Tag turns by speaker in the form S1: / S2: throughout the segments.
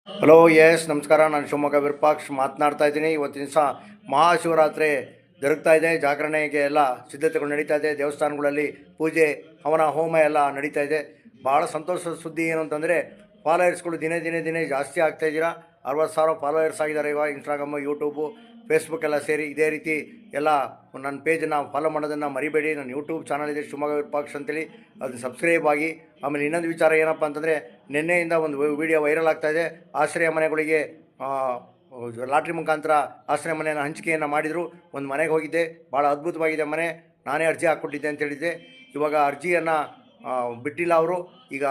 S1: Hello S ನಮಸ್ಕಾರ. ನಾನು ಶಿವಮೊಗ್ಗ ವಿರೂಪಾಕ್ಷ್ ಮಾತನಾಡ್ತಾ ಇದ್ದೀನಿ. ಇವತ್ತಿನ ದಿವಸ ಮಹಾಶಿವರಾತ್ರಿ ಜರುಗ್ತಾ ಇದೆ. ಜಾಗರಣೆಗೆ ಎಲ್ಲ ಸಿದ್ಧತೆಗಳು ನಡೀತಾ ಇದೆ. ದೇವಸ್ಥಾನಗಳಲ್ಲಿ ಪೂಜೆ ಹವನ ಹೋಮ ಎಲ್ಲ ನಡೀತಾ ಇದೆ. ಭಾಳ ಸಂತೋಷದ ಸುದ್ದಿ ಏನು ಅಂತಂದರೆ, ಫಾಲೋಯರ್ಸ್ಗಳು ದಿನೇ ದಿನೇ ದಿನೇ ಜಾಸ್ತಿ ಆಗ್ತಾಯಿದ್ದೀರಾ. 60,000 ಫಾಲೋಯರ್ಸ್ ಆಗಿದ್ದಾರೆ ಇವಾಗ. ಇನ್ಸ್ಟಾಗ್ರಾಮು, ಯೂಟ್ಯೂಬು, ಫೇಸ್ಬುಕ್ ಎಲ್ಲ ಸೇರಿ ಇದೇ ರೀತಿ ಎಲ್ಲ ನನ್ನ ಪೇಜನ್ನು ಫಾಲೋ ಮಾಡೋದನ್ನು ಮರಿಬೇಡಿ. ನನ್ನ ಯೂಟ್ಯೂಬ್ ಚಾನಲ್ ಇದೆ ಶಿವಮೊಗ್ಗ ವಿರೂಪಾಕ್ಷ್ ಅಂತೇಳಿ, ಅದನ್ನು ಸಬ್ಸ್ಕ್ರೈಬ್ ಆಗಿ. ಆಮೇಲೆ ಇನ್ನೊಂದು ವಿಚಾರ ಏನಪ್ಪ ಅಂತಂದರೆ, ನಿನ್ನೆಯಿಂದ ಒಂದು ವಿಡಿಯೋ ವೈರಲ್ ಆಗ್ತಾಯಿದೆ. ಆಶ್ರಯ ಮನೆಗಳಿಗೆ ಲಾಟ್ರಿ ಮುಖಾಂತರ ಆಶ್ರಯ ಮನೆಯನ್ನು ಹಂಚಿಕೆಯನ್ನು ಮಾಡಿದರು. ಒಂದು ಮನೆಗೆ ಹೋಗಿದ್ದೆ, ಭಾಳ ಅದ್ಭುತವಾಗಿದೆ ಮನೆ. ನಾನೇ ಅರ್ಜಿ ಹಾಕ್ಕೊಟ್ಟಿದ್ದೆ ಅಂತ ಹೇಳಿದ್ದೆ. ಇವಾಗ ಅರ್ಜಿಯನ್ನು ಬಿಟ್ಟಿಲ್ಲ ಅವರು. ಈಗ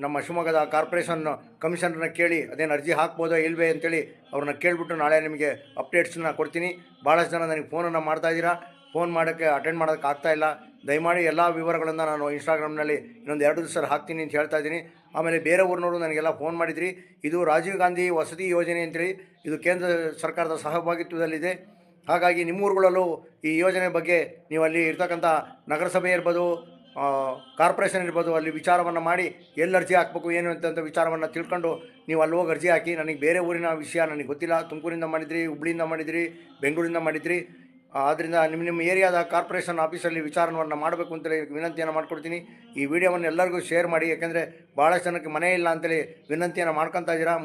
S1: ನಮ್ಮ ಶಿವಮೊಗ್ಗದ ಕಾರ್ಪೊರೇಷನ್ ಕಮಿಷನರ್ನ ಕೇಳಿ ಅದೇನು ಅರ್ಜಿ ಹಾಕ್ಬೋದೋ ಇಲ್ವೇ ಅಂತೇಳಿ ಅವ್ರನ್ನ ಕೇಳಿಬಿಟ್ಟು ನಾಳೆ ನಿಮಗೆ ಅಪ್ಡೇಟ್ಸನ್ನ ಕೊಡ್ತೀನಿ. ಭಾಳಷ್ಟು ಜನ ನನಗೆ ಫೋನನ್ನು ಮಾಡ್ತಾಯಿದ್ದೀರಾ. ಫೋನ್ ಮಾಡೋಕ್ಕೆ ಅಟೆಂಡ್ ಮಾಡೋಕ್ಕೆ ಆಗ್ತಾಯಿಲ್ಲ. ದಯಮಾಡಿ ಎಲ್ಲ ವಿವರಗಳನ್ನು ನಾನು ಇನ್ಸ್ಟಾಗ್ರಾಮ್ನಲ್ಲಿ ಇನ್ನೊಂದು 2 ದಿವಸ ಹಾಕ್ತೀನಿ ಅಂತ ಹೇಳ್ತಾ ಇದ್ದೀನಿ. ಆಮೇಲೆ ಬೇರೆ ಊರಿನವರು ನನಗೆಲ್ಲ ಫೋನ್ ಮಾಡಿದ್ರಿ. ಇದು ರಾಜೀವ್ ಗಾಂಧಿ ವಸತಿ ಯೋಜನೆ ಅಂತೇಳಿ, ಇದು ಕೇಂದ್ರ ಸರ್ಕಾರದ ಸಹಭಾಗಿತ್ವದಲ್ಲಿದೆ. ಹಾಗಾಗಿ ನಿಮ್ಮ ಊರುಗಳಲ್ಲೂ ಈ ಯೋಜನೆ ಬಗ್ಗೆ ನೀವು ಅಲ್ಲಿ ಇರ್ತಕ್ಕಂಥ ನಗರಸಭೆ ಇರ್ಬೋದು, ಕಾರ್ಪೊರೇಷನ್ ಇರ್ಬೋದು, ಅಲ್ಲಿ ವಿಚಾರವನ್ನು ಮಾಡಿ ಎಲ್ಲಿ ಅರ್ಜಿ ಹಾಕಬೇಕು ಏನು ಅಂತ ವಿಚಾರವನ್ನು ತಿಳ್ಕೊಂಡು ನೀವು ಅಲ್ಲಿ ಹೋಗಿ ಅರ್ಜಿ ಹಾಕಿ. ನನಗೆ ಬೇರೆ ಊರಿನ ವಿಷಯ ನನಗೆ ಗೊತ್ತಿಲ್ಲ. ತುಮಕೂರಿಂದ ಮಾಡಿದ್ರಿ, ಹುಬ್ಳಿಯಿಂದ ಮಾಡಿದ್ರಿ, ಬೆಂಗಳೂರಿಂದ ಮಾಡಿದ್ರಿ. ಆದ್ದರಿಂದ ನಿಮ್ಮ ಏರಿಯಾದ ಕಾರ್ಪೊರೇಷನ್ ಆಫೀಸಲ್ಲಿ ವಿಚಾರವನ್ನು ಮಾಡಬೇಕು ಅಂತೇಳಿ ವಿನಂತಿಯನ್ನು ಮಾಡ್ಕೊಡ್ತೀನಿ. ಈ ವಿಡಿಯೋವನ್ನು ಎಲ್ಲರಿಗೂ ಶೇರ್ ಮಾಡಿ. ಯಾಕೆಂದರೆ ಭಾಳಷ್ಟು ಜನಕ್ಕೆ ಮನೆ ಇಲ್ಲ ಅಂತೇಳಿ ವಿನಂತಿಯನ್ನು ಮಾಡ್ಕೊತಾ ಇದ್ದೀರಾ.